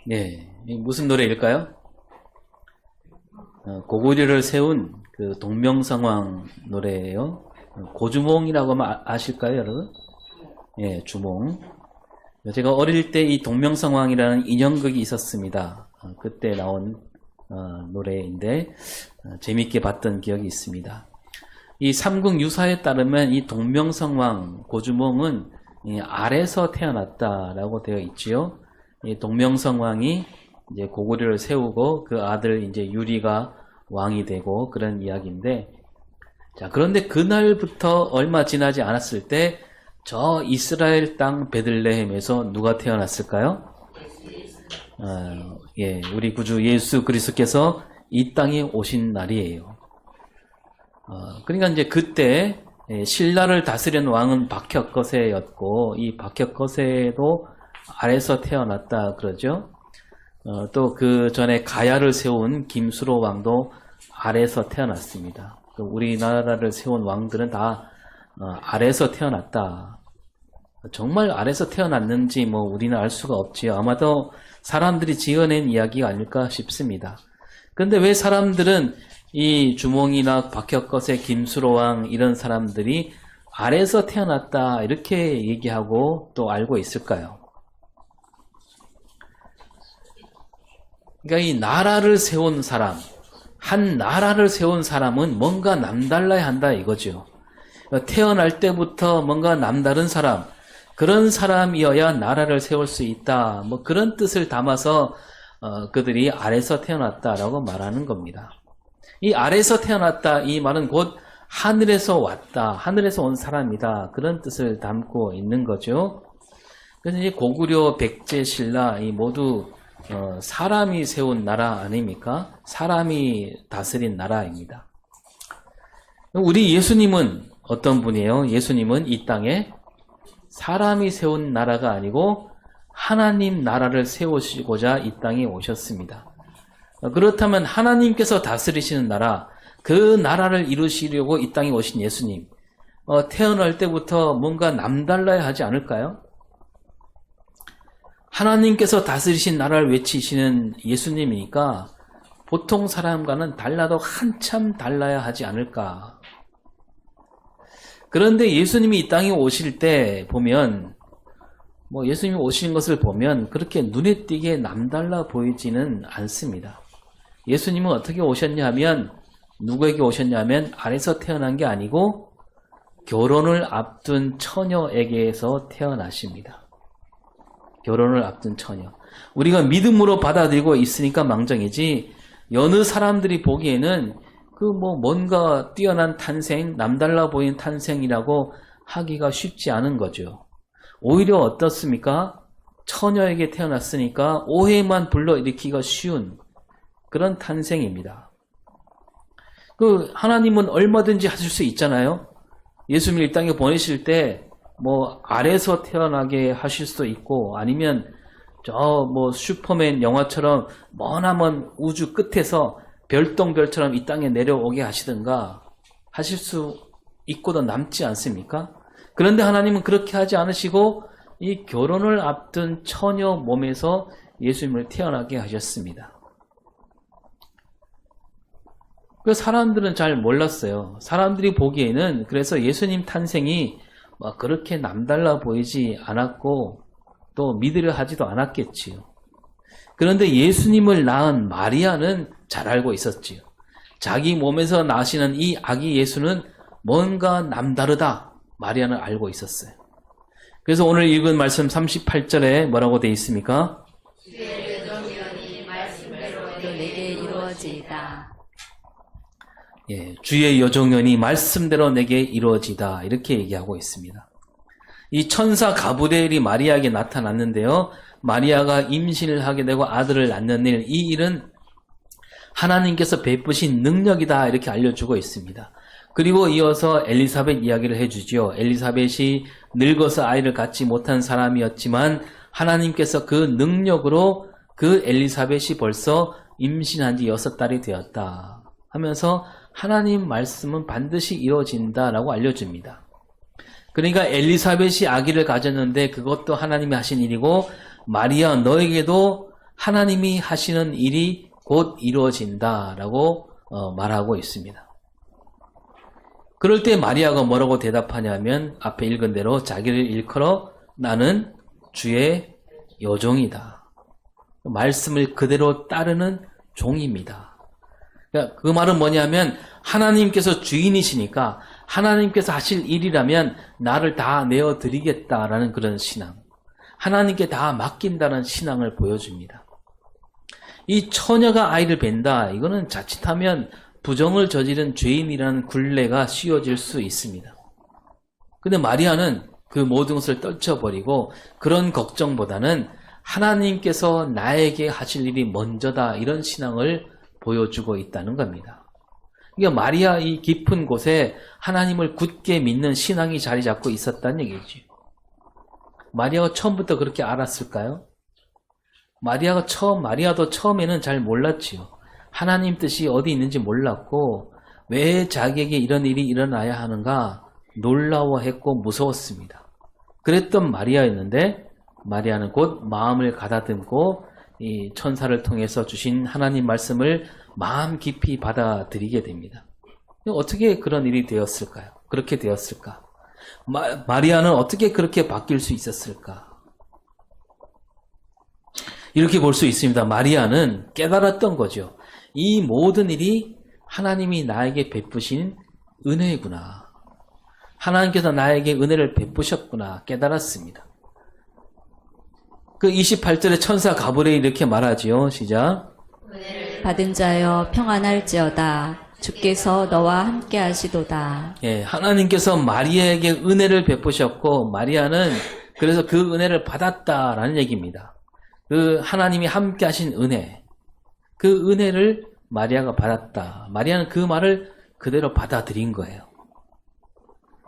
네, 이 무슨 노래일까요? 고구려를 세운 그 동명성왕 노래예요. 고주몽이라고 하면 아실까요, 여러분? 예, 주몽. 제가 어릴 때 이 동명성왕이라는 인형극이 있었습니다. 그때 나온 노래인데 재밌게 봤던 기억이 있습니다. 이 삼국 유사에 따르면 이 동명성왕 고주몽은 이 알에서 태어났다라고 되어 있지요. 이 동명성왕이 이제 고구려를 세우고 그 아들 이제 유리가 왕이 되고 그런 이야기인데, 자, 그런데 그날부터 얼마 지나지 않았을 때 저 이스라엘 땅 베들레헴에서 누가 태어났을까요? 예, 우리 구주 예수 그리스도께서 이 땅에 오신 날이에요. 그러니까 이제 그때 신라를 다스리는 왕은 박혁거세였고, 이 박혁거세도 아래서 태어났다 그러죠. 또 그 전에 가야를 세운 김수로 왕도 아래서 태어났습니다. 우리나라를 세운 왕들은 다 아래서 태어났다. 정말 아래서 태어났는지 뭐 우리는 알 수가 없지요. 아마도 사람들이 지어낸 이야기가 아닐까 싶습니다. 그런데 왜 사람들은 이 주몽이나 박혁거세, 김수로왕 이런 사람들이 아래서 태어났다 이렇게 얘기하고 또 알고 있을까요? 그러니까 이 나라를 세운 사람, 한 나라를 세운 사람은 뭔가 남달라야 한다 이거죠. 태어날 때부터 뭔가 남다른 사람, 그런 사람이어야 나라를 세울 수 있다. 뭐 그런 뜻을 담아서 그들이 아래서 태어났다라고 말하는 겁니다. 이 아래서 태어났다 이 말은 곧 하늘에서 왔다, 하늘에서 온 사람이다, 그런 뜻을 담고 있는 거죠. 그래서 이 고구려, 백제, 신라 이 모두 사람이 세운 나라 아닙니까? 사람이 다스린 나라입니다. 우리 예수님은 어떤 분이에요? 예수님은 이 땅에 사람이 세운 나라가 아니고 하나님 나라를 세우시고자 이 땅에 오셨습니다. 그렇다면 하나님께서 다스리시는 나라, 그 나라를 이루시려고 이 땅에 오신 예수님, 태어날 때부터 뭔가 남달라야 하지 않을까요? 하나님께서 다스리신 나라를 외치시는 예수님이니까 보통 사람과는 달라도 한참 달라야 하지 않을까. 그런데 예수님이 이 땅에 오실 때 보면, 뭐 예수님이 오신 것을 보면 그렇게 눈에 띄게 남달라 보이지는 않습니다. 예수님은 어떻게 오셨냐면, 누구에게 오셨냐면 아래서 태어난 게 아니고 결혼을 앞둔 처녀에게서 태어나십니다. 결혼을 앞둔 처녀. 우리가 믿음으로 받아들이고 있으니까 망정이지, 여느 사람들이 보기에는 그 뭐 뭔가 뛰어난 탄생, 남달라 보이는 탄생이라고 하기가 쉽지 않은 거죠. 오히려 어떻습니까? 처녀에게 태어났으니까 오해만 불러일으키기가 쉬운 그런 탄생입니다. 그 하나님은 얼마든지 하실 수 있잖아요. 예수님을 이 땅에 보내실 때 뭐 아래서 태어나게 하실 수도 있고, 아니면 저 뭐 슈퍼맨 영화처럼 머나먼 우주 끝에서 별똥별처럼 이 땅에 내려오게 하시든가 하실 수 있고도 남지 않습니까? 그런데 하나님은 그렇게 하지 않으시고 이 결혼을 앞둔 처녀 몸에서 예수님을 태어나게 하셨습니다. 그 사람들은 잘 몰랐어요. 사람들이 보기에는 그래서 예수님 탄생이 막 그렇게 남달라 보이지 않았고 또 믿으려 하지도 않았겠지요. 그런데 예수님을 낳은 마리아는 잘 알고 있었지요. 자기 몸에서 나시는 이 아기 예수는 뭔가 남다르다, 마리아는 알고 있었어요. 그래서 오늘 읽은 말씀 38절에 뭐라고 되어 있습니까? 주의 여정연이 말씀대로 내게 이루어지이다. 예, 주의 여종연이 말씀대로 내게 이루어지다, 이렇게 얘기하고 있습니다. 이 천사 가브리엘이 마리아에게 나타났는데요, 마리아가 임신을 하게 되고 아들을 낳는 일, 이 일은 하나님께서 베푸신 능력이다, 이렇게 알려주고 있습니다. 그리고 이어서 엘리사벳 이야기를 해주죠. 엘리사벳이 늙어서 아이를 갖지 못한 사람이었지만 하나님께서 그 능력으로 그 엘리사벳이 벌써 임신한 지 6달이 되었다 하면서 하나님 말씀은 반드시 이루어진다라고 알려줍니다. 그러니까 엘리사벳이 아기를 가졌는데 그것도 하나님이 하신 일이고, 마리아 너에게도 하나님이 하시는 일이 곧 이루어진다라고 말하고 있습니다. 그럴 때 마리아가 뭐라고 대답하냐면 앞에 읽은 대로 자기를 일컬어 나는 주의 여종이다. 말씀을 그대로 따르는 종입니다. 그러니까 그 말은 뭐냐면 하나님께서 주인이시니까 하나님께서 하실 일이라면 나를 다 내어드리겠다라는 그런 신앙. 하나님께 다 맡긴다는 신앙을 보여줍니다. 이 처녀가 아이를 뵌다. 이거는 자칫하면 부정을 저지른 죄인이라는 굴레가 씌워질 수 있습니다. 근데 마리아는 그 모든 것을 떨쳐버리고 그런 걱정보다는 하나님께서 나에게 하실 일이 먼저다 이런 신앙을 보여주고 있다는 겁니다. 그러니까 마리아 이 깊은 곳에 하나님을 굳게 믿는 신앙이 자리 잡고 있었다는 얘기죠. 마리아가 처음부터 그렇게 알았을까요? 마리아도 처음에는 잘 몰랐지요. 하나님 뜻이 어디 있는지 몰랐고 왜 자기에게 이런 일이 일어나야 하는가 놀라워했고 무서웠습니다. 그랬던 마리아였는데 마리아는 곧 마음을 가다듬고 이 천사를 통해서 주신 하나님 말씀을 마음 깊이 받아들이게 됩니다. 어떻게 그런 일이 되었을까요? 그렇게 되었을까? 마리아는 어떻게 그렇게 바뀔 수 있었을까? 이렇게 볼 수 있습니다. 마리아는 깨달았던 거죠. 이 모든 일이 하나님이 나에게 베푸신 은혜구나. 하나님께서 나에게 은혜를 베푸셨구나 깨달았습니다. 그 28절에 천사 가브리엘이 이렇게 말하지요. 시작. 받은 자여 평안할지어다. 주께서 너와 함께 하시도다. 예, 하나님께서 마리아에게 은혜를 베푸셨고 마리아는 그래서 그 은혜를 받았다라는 얘기입니다. 그 하나님이 함께 하신 은혜, 그 은혜를 마리아가 받았다. 마리아는 그 말을 그대로 받아들인 거예요.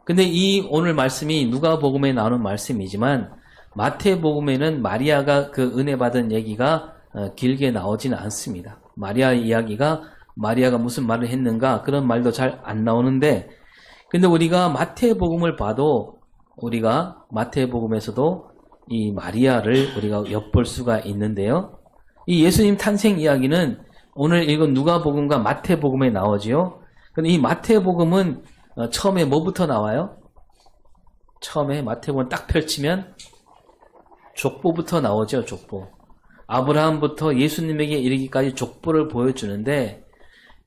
근데 이 오늘 말씀이 누가복음에 나오는 말씀이지만 마태복음에는 마리아가 그 은혜 받은 얘기가 길게 나오지는 않습니다. 마리아의 이야기가 마리아가 무슨 말을 했는가 그런 말도 잘 안 나오는데 근데 우리가 마태복음을 봐도 우리가 마태복음에서도 이 마리아를 우리가 엿볼 수가 있는데요. 이 예수님 탄생 이야기는 오늘 읽은 누가복음과 마태복음에 나오지요. 근데 이 마태복음은 처음에 뭐부터 나와요? 처음에 마태복음 딱 펼치면 족보부터 나오죠. 족보. 아브라함부터 예수님에게 이르기까지 족보를 보여주는데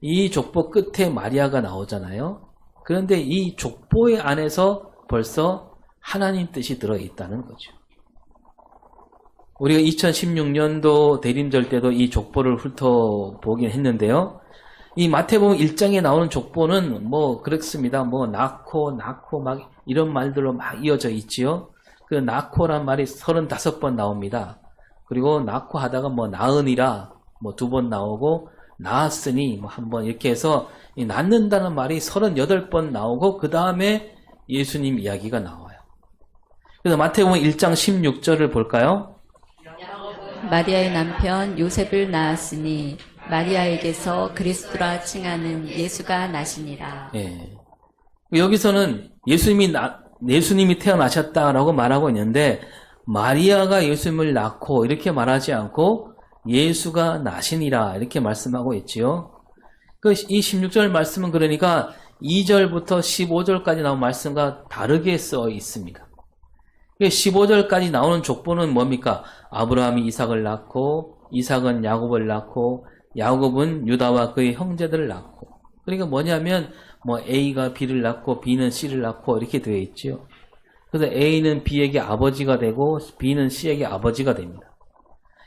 이 족보 끝에 마리아가 나오잖아요. 그런데 이 족보의 안에서 벌써 하나님 뜻이 들어있다는 거죠. 우리가 2016년도 대림절 때도 이 족보를 훑어보긴 했는데요. 이 마태복음 1장에 나오는 족보는 뭐 그렇습니다. 뭐 낳고 막 이런 말들로 막 이어져 있지요. 그 낳고란 말이 35번 나옵니다. 그리고 낳고 하다가 뭐 낳으니라 뭐 2번 나오고 낳았으니 뭐 1번 이렇게 해서 이 낳는다는 말이 38번 나오고 그 다음에 예수님 이야기가 나와요. 그래서 마태복음 1장 16절을 볼까요? 마리아의 남편 요셉을 낳았으니 마리아에게서 그리스도라 칭하는 예수가 나시니라. 예. 여기서는 예수님이 태어나셨다라고 말하고 있는데 마리아가 예수님을 낳고 이렇게 말하지 않고 예수가 나시니라 이렇게 말씀하고 있지요. 이 16절 말씀은 그러니까 2절부터 15절까지 나온 말씀과 다르게 써 있습니다. 15절까지 나오는 족보는 뭡니까? 아브라함이 이삭을 낳고 이삭은 야곱을 낳고 야곱은 유다와 그의 형제들을 낳고 그러니까 뭐냐면 뭐 A가 B를 낳고 B는 C를 낳고 이렇게 되어 있죠. 그래서 A는 B에게 아버지가 되고 B는 C에게 아버지가 됩니다.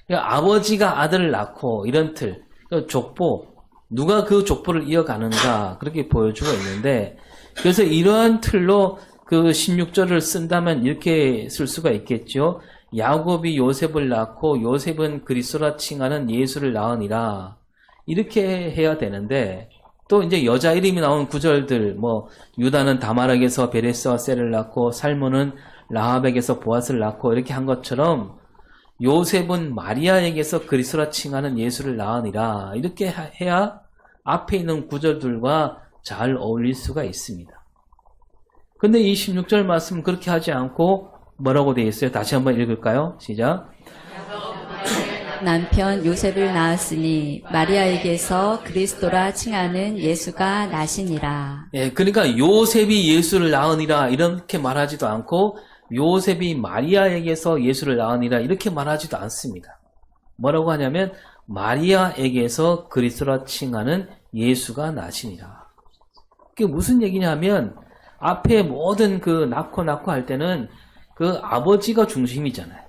그러니까 아버지가 아들을 낳고 이런 틀, 그러니까 족보, 누가 그 족보를 이어가는가 그렇게 보여주고 있는데 그래서 이러한 틀로 그 16절을 쓴다면 이렇게 쓸 수가 있겠죠. 야곱이 요셉을 낳고 요셉은 그리스도라 칭하는 예수를 낳으니라 이렇게 해야 되는데 또 이제 여자 이름이 나온 구절들 뭐 유다는 다말에게서 베레스와 셀을 낳고 살몬은 라합에게서 보아스를 낳고 이렇게 한 것처럼 요셉은 마리아에게서 그리스도라 칭하는 예수를 낳으니라 이렇게 해야 앞에 있는 구절들과 잘 어울릴 수가 있습니다. 근데 이 16절 말씀은 그렇게 하지 않고 뭐라고 되어 있어요? 다시 한번 읽을까요? 시작. 남편 요셉을 낳았으니 마리아에게서 그리스도라 칭하는 예수가 나시니라. 예, 그러니까 요셉이 예수를 낳으니라 이렇게 말하지도 않고 요셉이 마리아에게서 예수를 낳으니라 이렇게 말하지도 않습니다. 뭐라고 하냐면 마리아에게서 그리스도라 칭하는 예수가 나시니라. 그게 무슨 얘기냐면 앞에 모든 그 낳고 할 때는 그 아버지가 중심이잖아요.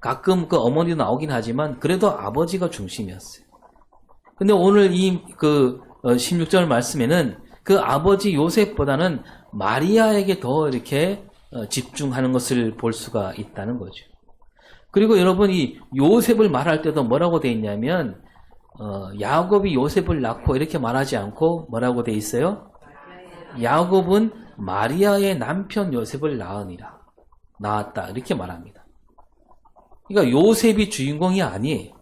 가끔 그 어머니도 나오긴 하지만 그래도 아버지가 중심이었어요. 근데 오늘 이 그 16절 말씀에는 그 아버지 요셉보다는 마리아에게 더 이렇게 집중하는 것을 볼 수가 있다는 거죠. 그리고 여러분 이 요셉을 말할 때도 뭐라고 돼 있냐면 야곱이 요셉을 낳고 이렇게 말하지 않고 뭐라고 돼 있어요? 야곱은 마리아의 남편 요셉을 낳았다 이렇게 말합니다. 그러니까 요셉이 주인공이 아니에요.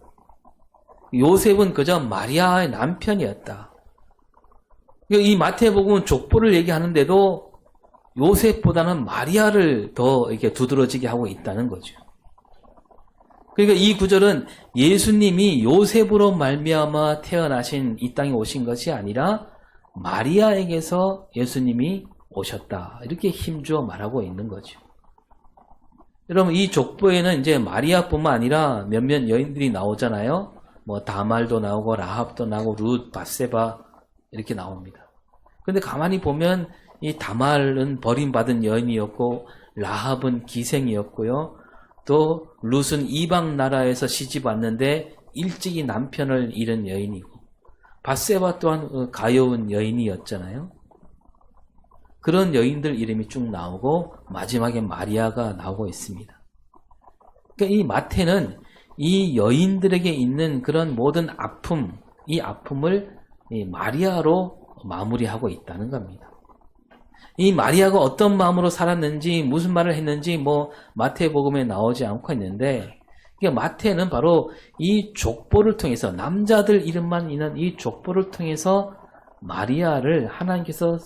요셉은 그저 마리아의 남편이었다. 이 마태복음은 족보를 얘기하는데도 요셉보다는 마리아를 더 이렇게 두드러지게 하고 있다는 거죠. 그러니까 이 구절은 예수님이 요셉으로 말미암아 태어나신 이 땅에 오신 것이 아니라 마리아에게서 예수님이 오셨다. 이렇게 힘주어 말하고 있는 거죠. 여러분 이 족보에는 이제 마리아뿐만 아니라 몇몇 여인들이 나오잖아요. 뭐 다말도 나오고 라합도 나오고 룻, 밧세바 이렇게 나옵니다. 근데 가만히 보면 이 다말은 버림받은 여인이었고 라합은 기생이었고요. 또 룻은 이방 나라에서 시집 왔는데 일찍이 남편을 잃은 여인이고 밧세바 또한 가여운 여인이었잖아요. 그런 여인들 이름이 쭉 나오고 마지막에 마리아가 나오고 있습니다. 그러니까 이 마태는 이 여인들에게 있는 그런 모든 아픔, 이 아픔을 이 마리아로 마무리하고 있다는 겁니다. 이 마리아가 어떤 마음으로 살았는지 무슨 말을 했는지 뭐 마태복음에 나오지 않고 있는데 그러니까 마태는 바로 이 족보를 통해서 남자들 이름만 있는 이 족보를 통해서 마리아를 하나님께서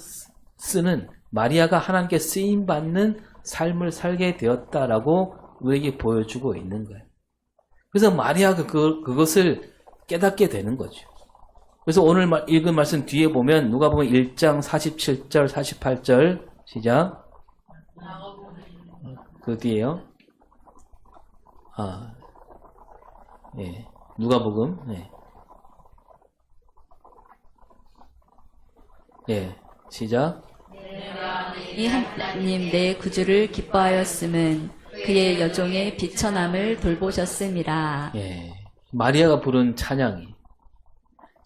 쓰는 마리아가 하나님께 쓰임받는 삶을 살게 되었다라고 우리에게 보여주고 있는 거예요. 그래서 마리아가 그것을 깨닫게 되는 거죠. 그래서 오늘 읽은 말씀 뒤에 보면 누가복음 1장 47절 48절 시작. 그 뒤에요. 예. 누가복음. 예. 예. 시작. 이 하나님 내 구주를 기뻐하였음은 그의 여종의 비천함을 돌보셨음이라. 예. 마리아가 부른 찬양이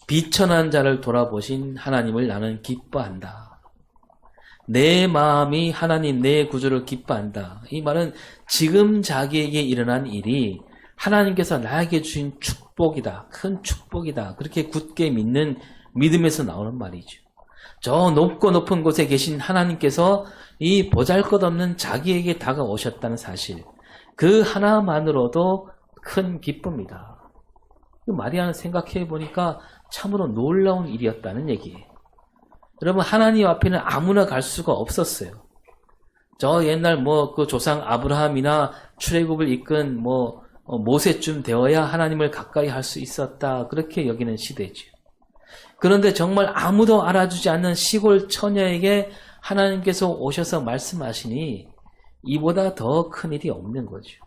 비천한 자를 돌아보신 하나님을 나는 기뻐한다. 내 마음이 하나님 내 구주를 기뻐한다. 이 말은 지금 자기에게 일어난 일이 하나님께서 나에게 주신 축복이다. 큰 축복이다. 그렇게 굳게 믿는 믿음에서 나오는 말이죠. 저 높고 높은 곳에 계신 하나님께서 이 보잘것없는 자기에게 다가오셨다는 사실, 그 하나만으로도 큰 기쁨이다. 마리아는 생각해 보니까 참으로 놀라운 일이었다는 얘기예요. 여러분 하나님 앞에는 아무나 갈 수가 없었어요. 저 옛날 그 조상 아브라함이나 출애굽을 이끈 모세쯤 되어야 하나님을 가까이 할 수 있었다. 그렇게 여기는 시대죠. 그런데 정말 아무도 알아주지 않는 시골 처녀에게 하나님께서 오셔서 말씀하시니 이보다 더 큰 일이 없는 거죠.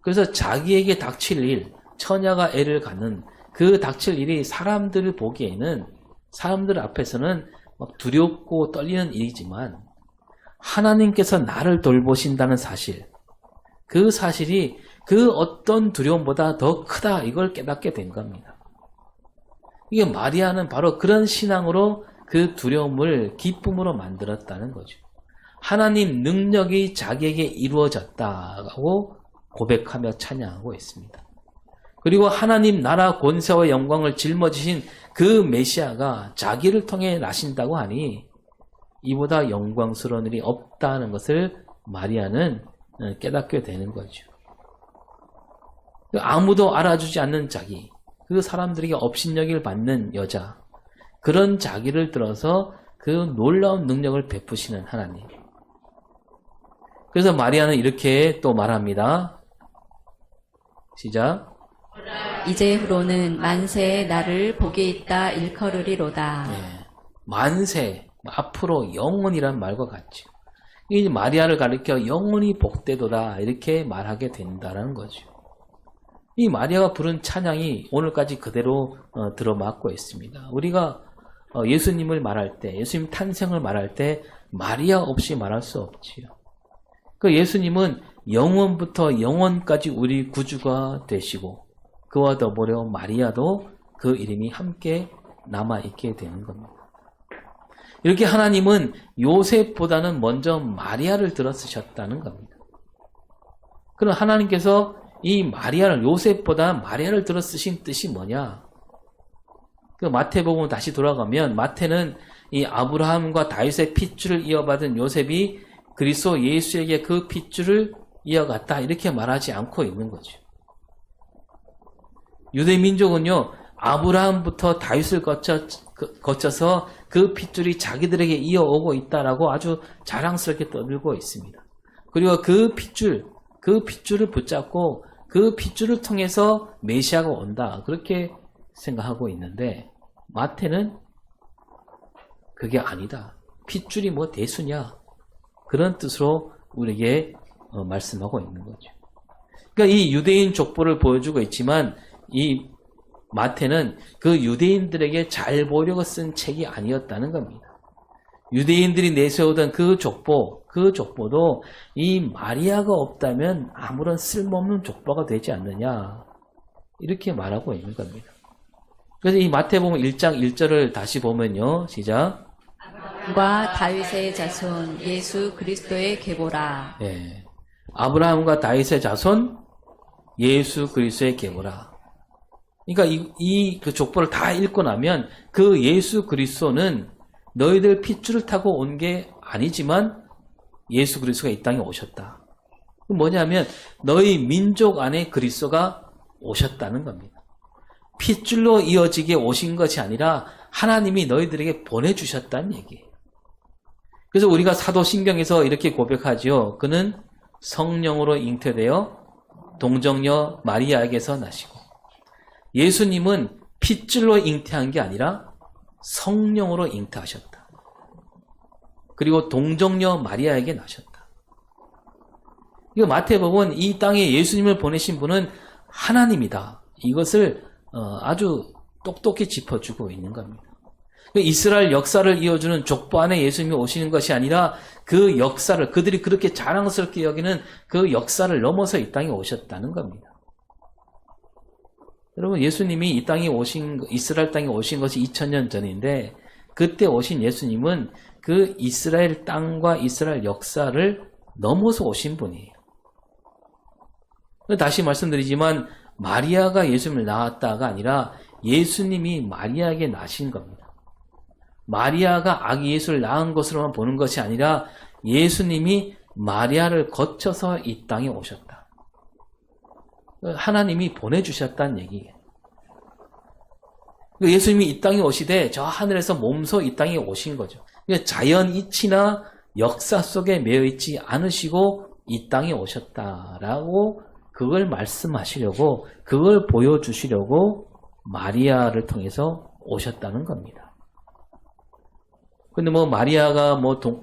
그래서 자기에게 닥칠 일, 처녀가 애를 갖는 그 닥칠 일이 사람들을 보기에는 사람들 앞에서는 막 두렵고 떨리는 일이지만 하나님께서 나를 돌보신다는 사실, 그 사실이 그 어떤 두려움보다 더 크다, 이걸 깨닫게 된 겁니다. 이게 마리아는 바로 그런 신앙으로 그 두려움을 기쁨으로 만들었다는 거죠. 하나님 능력이 자기에게 이루어졌다고 고백하며 찬양하고 있습니다. 그리고 하나님 나라 권세와 영광을 짊어지신 그 메시아가 자기를 통해 나신다고 하니 이보다 영광스러운 일이 없다는 것을 마리아는 깨닫게 되는 거죠. 아무도 알아주지 않는 자기, 그 사람들에게 업신여길 받는 여자, 그런 자기를 들어서 그 놀라운 능력을 베푸시는 하나님. 그래서 마리아는 이렇게 또 말합니다. 시작. 이제후로는 만세에 나를 복이 있다 일컬으리로다. 네. 만세, 앞으로 영원이란 말과 같죠. 이 마리아를 가리켜 영원히 복되도다 이렇게 말하게 된다는 거죠. 이 마리아가 부른 찬양이 오늘까지 그대로 들어맞고 있습니다. 우리가 예수님을 말할 때, 예수님 탄생을 말할 때 마리아 없이 말할 수 없지요. 그 예수님은 영원부터 영원까지 우리 구주가 되시고 그와 더불어 마리아도 그 이름이 함께 남아있게 되는 겁니다. 이렇게 하나님은 요셉보다는 먼저 마리아를 들어 쓰셨다는 겁니다. 그럼 하나님께서 이 마리아를, 요셉보다 마리아를 들어 쓰신 뜻이 뭐냐? 그 마태복음 다시 돌아가면 마태는 이 아브라함과 다윗의 핏줄을 이어받은 요셉이 그리스도 예수에게 그 핏줄을 이어갔다 이렇게 말하지 않고 있는 거죠. 유대 민족은요, 아브라함부터 다윗을 거쳐서 그 핏줄이 자기들에게 이어오고 있다라고 아주 자랑스럽게 떠들고 있습니다. 그리고 그 핏줄을 붙잡고 그 핏줄을 통해서 메시아가 온다 그렇게 생각하고 있는데 마태는 그게 아니다. 핏줄이 뭐 대수냐 그런 뜻으로 우리에게 말씀하고 있는 거죠. 그러니까 이 유대인 족보를 보여주고 있지만 이 마태는 그 유대인들에게 잘 보이려고 쓴 책이 아니었다는 겁니다. 유대인들이 내세우던 그 족보도 이 마리아가 없다면 아무런 쓸모없는 족보가 되지 않느냐 이렇게 말하고 있는 겁니다. 그래서 이 마태복음 1장 1절을 다시 보면요. 시작. 아브라함과 다윗의 자손 예수 그리스도의 계보라. 네. 아브라함과 다윗의 자손 예수 그리스도의 계보라. 그러니까 그 족보를 다 읽고 나면 그 예수 그리스도는 너희들 핏줄을 타고 온 게 아니지만 예수 그리스도가 이 땅에 오셨다. 뭐냐면 너희 민족 안에 그리스도가 오셨다는 겁니다. 핏줄로 이어지게 오신 것이 아니라 하나님이 너희들에게 보내주셨다는 얘기예요. 그래서 우리가 사도신경에서 이렇게 고백하지요. 그는 성령으로 잉태되어 동정녀 마리아에게서 나시고 예수님은 핏줄로 잉태한 게 아니라 성령으로 잉태하셨다. 그리고 동정녀 마리아에게 나셨다. 이거 마태복음은 이 땅에 예수님을 보내신 분은 하나님이다. 이것을 아주 똑똑히 짚어주고 있는 겁니다. 이스라엘 역사를 이어주는 족보 안에 예수님이 오시는 것이 아니라 그 역사를 그들이 그렇게 자랑스럽게 여기는 그 역사를 넘어서 이 땅에 오셨다는 겁니다. 여러분 예수님이 이 땅에 이스라엘 땅에 오신 것이 2000년 전인데 그때 오신 예수님은 그 이스라엘 땅과 이스라엘 역사를 넘어서 오신 분이에요. 다시 말씀드리지만 마리아가 예수님을 낳았다가 아니라 예수님이 마리아에게 나신 겁니다. 마리아가 아기 예수를 낳은 것으로만 보는 것이 아니라 예수님이 마리아를 거쳐서 이 땅에 오셨다. 하나님이 보내주셨다는 얘기예요. 예수님이 이 땅에 오시되 저 하늘에서 몸소 이 땅에 오신 거죠. 자연 이치나 역사 속에 매여 있지 않으시고 이 땅에 오셨다라고 그걸 말씀하시려고 그걸 보여주시려고 마리아를 통해서 오셨다는 겁니다. 근데 마리아가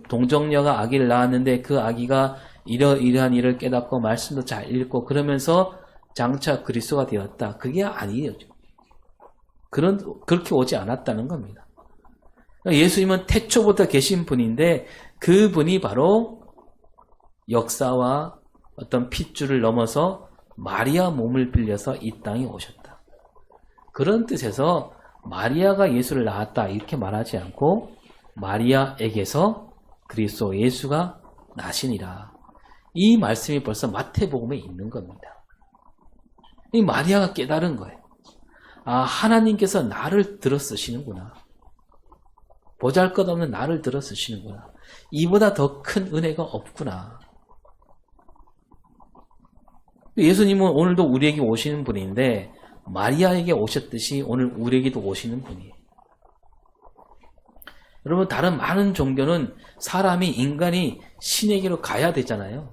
동정녀가 아기를 낳았는데 그 아기가 이러한 일을 깨닫고 말씀도 잘 읽고 그러면서 장차 그리스도가 되었다. 그게 아니에요. 그렇게 오지 않았다는 겁니다. 예수님은 태초부터 계신 분인데 그분이 바로 역사와 어떤 핏줄을 넘어서 마리아 몸을 빌려서 이 땅에 오셨다. 그런 뜻에서 마리아가 예수를 낳았다 이렇게 말하지 않고 마리아에게서 그리스도 예수가 나시니라. 이 말씀이 벌써 마태복음에 있는 겁니다. 이 마리아가 깨달은 거예요. 아, 하나님께서 나를 들어 쓰시는구나. 보잘것없는 나를 들어 쓰시는구나. 이보다 더 큰 은혜가 없구나. 예수님은 오늘도 우리에게 오시는 분인데 마리아에게 오셨듯이 오늘 우리에게도 오시는 분이에요. 여러분 다른 많은 종교는 인간이 신에게로 가야 되잖아요.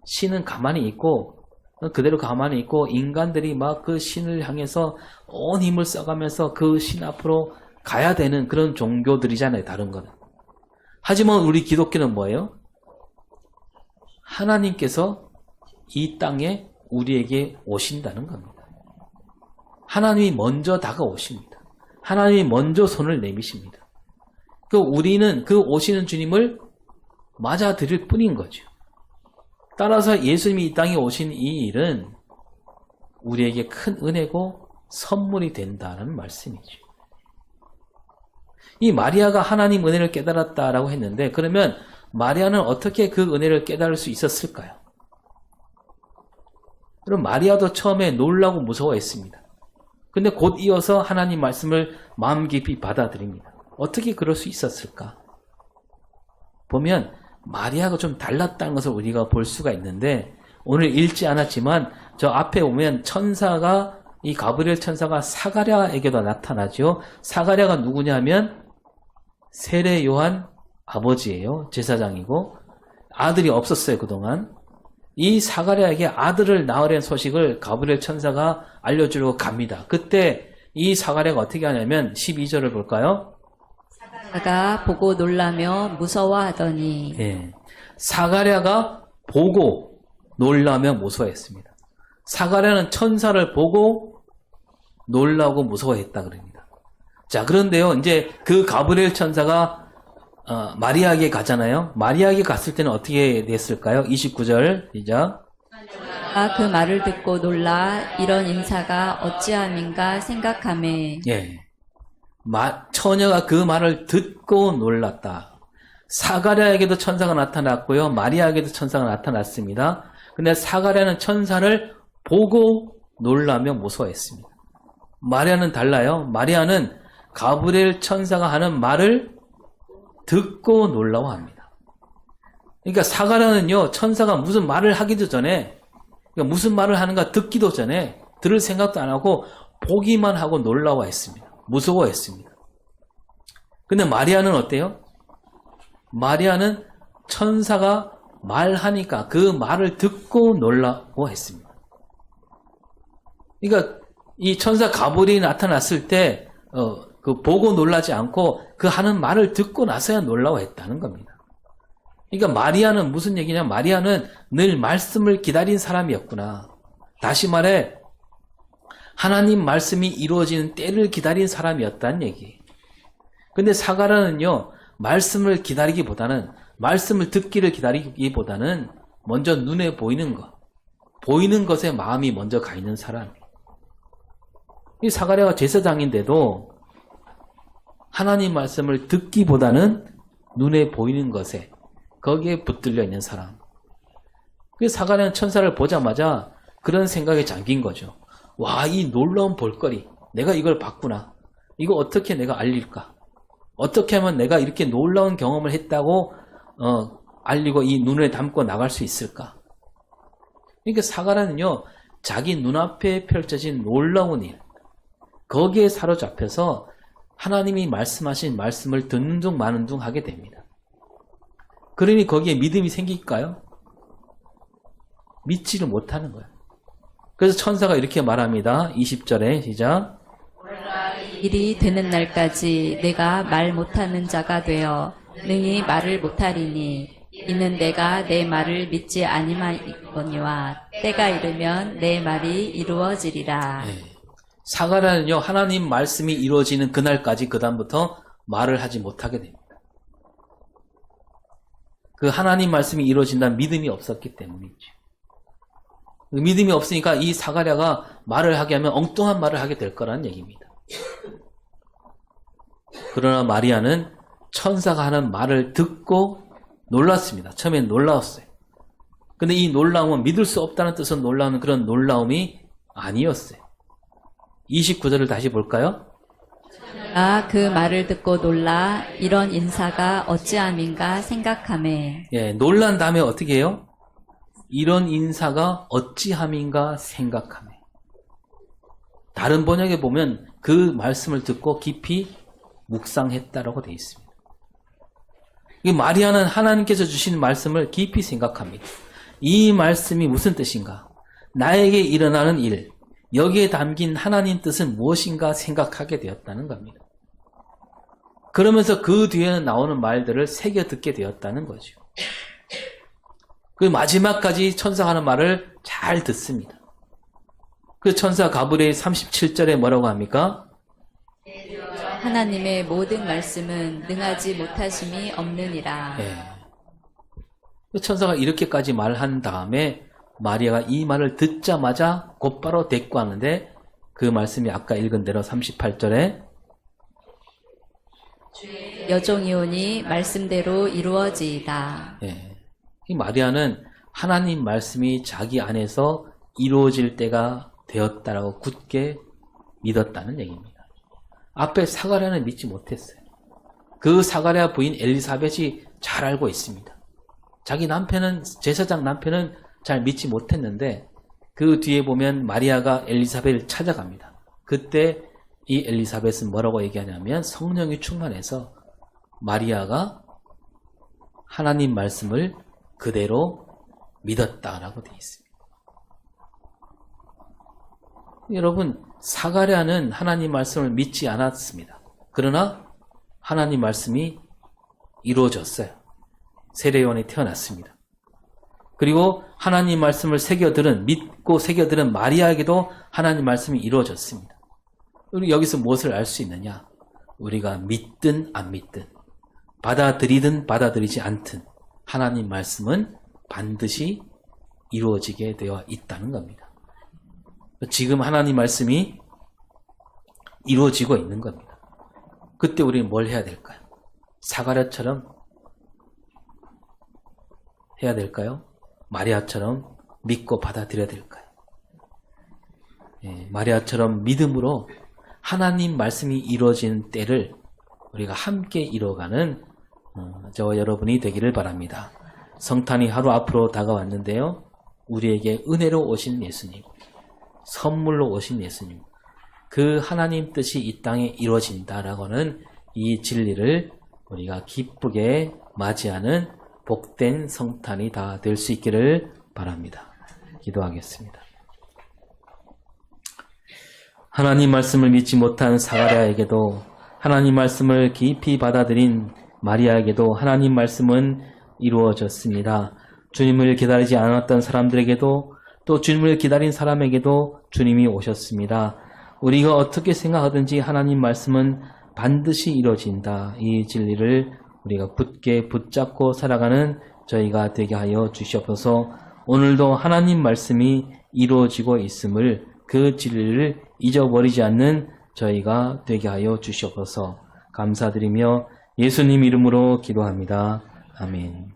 신은 가만히 있고 그대로 가만히 있고 인간들이 막 그 신을 향해서 온 힘을 써가면서 그 신 앞으로 가야 되는 그런 종교들이잖아요. 다른 거는. 하지만 우리 기독교는 뭐예요? 하나님께서 이 땅에 우리에게 오신다는 겁니다. 하나님이 먼저 다가오십니다. 하나님이 먼저 손을 내미십니다. 우리는 그 오시는 주님을 맞아들일 뿐인 거죠. 따라서 예수님이 이 땅에 오신 이 일은 우리에게 큰 은혜고 선물이 된다는 말씀이죠. 이 마리아가 하나님 은혜를 깨달았다라고 했는데 그러면 마리아는 어떻게 그 은혜를 깨달을 수 있었을까요? 그럼 마리아도 처음에 놀라고 무서워했습니다. 근데 곧 이어서 하나님 말씀을 마음 깊이 받아들입니다. 어떻게 그럴 수 있었을까? 보면 마리아가 좀 달랐다는 것을 우리가 볼 수가 있는데 오늘 읽지 않았지만 저 앞에 보면 천사가 이 가브리엘 천사가 사가랴에게도 나타나죠. 사가랴가 누구냐면 세례 요한 아버지예요. 제사장이고 아들이 없었어요. 그동안. 이 사가랴에게 아들을 낳으려는 소식을 가브리엘 천사가 알려주려고 갑니다. 그때 이 사가랴가 어떻게 하냐면 12절을 볼까요? 사가랴가 보고 놀라며 무서워하더니 예. 사가랴가 보고 놀라며 무서워했습니다. 사가랴는 천사를 보고 놀라고 무서워했다 그럽니다. 자, 그런데요. 이제 그 가브리엘 천사가 마리아에게 가잖아요. 마리아에게 갔을 때는 어떻게 됐을까요? 29절 시작. 그 말을 듣고 놀라 이런 인사가 어찌함인가 생각하매 예. 처녀가 그 말을 듣고 놀랐다. 사가랴에게도 천사가 나타났고요. 마리아에게도 천사가 나타났습니다. 근데 사가랴는 천사를 보고 놀라며 무서워했습니다. 마리아는 달라요. 마리아는 가브리엘 천사가 하는 말을 듣고 놀라워합니다. 그러니까 사가랴는요, 천사가 무슨 말을 하기도 전에, 그러니까 무슨 말을 하는가 듣기도 전에 들을 생각도 안 하고 보기만 하고 놀라워했습니다. 무서워했습니다. 근데 마리아는 어때요? 마리아는 천사가 말하니까 그 말을 듣고 놀라워했습니다. 그러니까 이 천사 가브리엘이 나타났을 때 그 보고 놀라지 않고 그 하는 말을 듣고 나서야 놀라워했다는 겁니다. 그러니까 마리아는 무슨 얘기냐? 마리아는 늘 말씀을 기다린 사람이었구나. 다시 말해 하나님 말씀이 이루어지는 때를 기다린 사람이었다는 얘기예요. 근데 사가랴는요, 말씀을 기다리기보다는 말씀을 듣기를 기다리기보다는 먼저 눈에 보이는 것, 보이는 것에 마음이 먼저 가 있는 사람이에요. 이 사가랴가 제사장인데도 하나님 말씀을 듣기보다는 눈에 보이는 것에 거기에 붙들려 있는 사람. 그 사가랴는 천사를 보자마자 그런 생각에 잠긴 거죠. 와, 이 놀라운 볼거리, 내가 이걸 봤구나. 이거 어떻게 내가 알릴까? 어떻게 하면 내가 이렇게 놀라운 경험을 했다고 알리고 이 눈을 담고 나갈 수 있을까? 그러니까 사가랴는요, 자기 눈앞에 펼쳐진 놀라운 일, 거기에 사로잡혀서 하나님이 말씀하신 말씀을 듣는 둥 마는 둥 하게 됩니다. 그러니 거기에 믿음이 생길까요? 믿지를 못하는 거예요. 그래서 천사가 이렇게 말합니다. 20절에 시작. 일이 되는 날까지 내가 말 못하는 자가 되어 능히 말을 못하리니 이는 내가 내 말을 믿지 아니하거니와 때가 이르면 내 말이 이루어지리라. 네. 사가랴는요, 하나님 말씀이 이루어지는 그날까지 그 다음부터 말을 하지 못하게 됩니다. 그 하나님 말씀이 이루어진다는 믿음이 없었기 때문이죠. 믿음이 없으니까 이 사가랴가 말을 하게 하면 엉뚱한 말을 하게 될 거라는 얘기입니다. 그러나 마리아는 천사가 하는 말을 듣고 놀랐습니다. 처음엔 놀라웠어요. 근데 이 놀라움은 믿을 수 없다는 뜻은 놀라운 그런 놀라움이 아니었어요. 29절을 다시 볼까요? 그 말을 듣고 놀라 이런 인사가 어찌함인가 생각하매. 예, 놀란 다음에 어떻게 해요? 이런 인사가 어찌함인가 생각하매. 다른 번역에 보면 그 말씀을 듣고 깊이 묵상했다라고 되어 있습니다. 이 마리아는 하나님께서 주신 말씀을 깊이 생각합니다. 이 말씀이 무슨 뜻인가? 나에게 일어나는 일, 여기에 담긴 하나님 뜻은 무엇인가 생각하게 되었다는 겁니다. 그러면서 그 뒤에는 나오는 말들을 새겨 듣게 되었다는 거죠. 그 마지막까지 천사가 하는 말을 잘 듣습니다. 그 천사 가브리엘 37절에 뭐라고 합니까? 하나님의 모든 말씀은 능하지 못하심이 없느니라. 예. 그 천사가 이렇게까지 말한 다음에 마리아가 이 말을 듣자마자 곧바로 대꾸하는데 그 말씀이 아까 읽은 대로 38절에 여종이오니 말씀대로 이루어지이다. 예. 이 마리아는 하나님 말씀이 자기 안에서 이루어질 때가 되었다라고 굳게 믿었다는 얘기입니다. 앞에 사가랴는 믿지 못했어요. 그 사가랴 부인 엘리사벳이 잘 알고 있습니다. 자기 남편은, 제사장 남편은 잘 믿지 못했는데 그 뒤에 보면 마리아가 엘리사벳을 찾아갑니다. 그때 이 엘리사벳은 뭐라고 얘기하냐면 성령이 충만해서 마리아가 하나님 말씀을 그대로 믿었다라고 되어 있습니다. 여러분, 사가랴는 하나님 말씀을 믿지 않았습니다. 그러나 하나님 말씀이 이루어졌어요. 세례요한이 태어났습니다. 그리고 하나님 말씀을 믿고 새겨들은 마리아에게도 하나님 말씀이 이루어졌습니다. 우리 여기서 무엇을 알 수 있느냐? 우리가 믿든 안 믿든, 받아들이든 받아들이지 않든 하나님 말씀은 반드시 이루어지게 되어 있다는 겁니다. 지금 하나님 말씀이 이루어지고 있는 겁니다. 그때 우리는 뭘 해야 될까요? 사가랴처럼 해야 될까요? 마리아처럼 믿고 받아들여야 될까요? 마리아처럼 믿음으로 하나님 말씀이 이루어지는 때를 우리가 함께 이뤄가는 저와 여러분이 되기를 바랍니다. 성탄이 하루 앞으로 다가왔는데요. 우리에게 은혜로 오신 예수님, 선물로 오신 예수님, 그 하나님 뜻이 이 땅에 이루어진다라고는 이 진리를 우리가 기쁘게 맞이하는 복된 성탄이 다 될 수 있기를 바랍니다. 기도하겠습니다. 하나님 말씀을 믿지 못한 사가랴에게도, 하나님 말씀을 깊이 받아들인 마리아에게도 하나님 말씀은 이루어졌습니다. 주님을 기다리지 않았던 사람들에게도, 또 주님을 기다린 사람에게도 주님이 오셨습니다. 우리가 어떻게 생각하든지 하나님 말씀은 반드시 이루어진다. 이 진리를 우리가 굳게 붙잡고 살아가는 저희가 되게 하여 주시옵소서. 오늘도 하나님 말씀이 이루어지고 있음을, 그 진리를 잊어버리지 않는 저희가 되게 하여 주시옵소서. 감사드리며 예수님 이름으로 기도합니다. 아멘.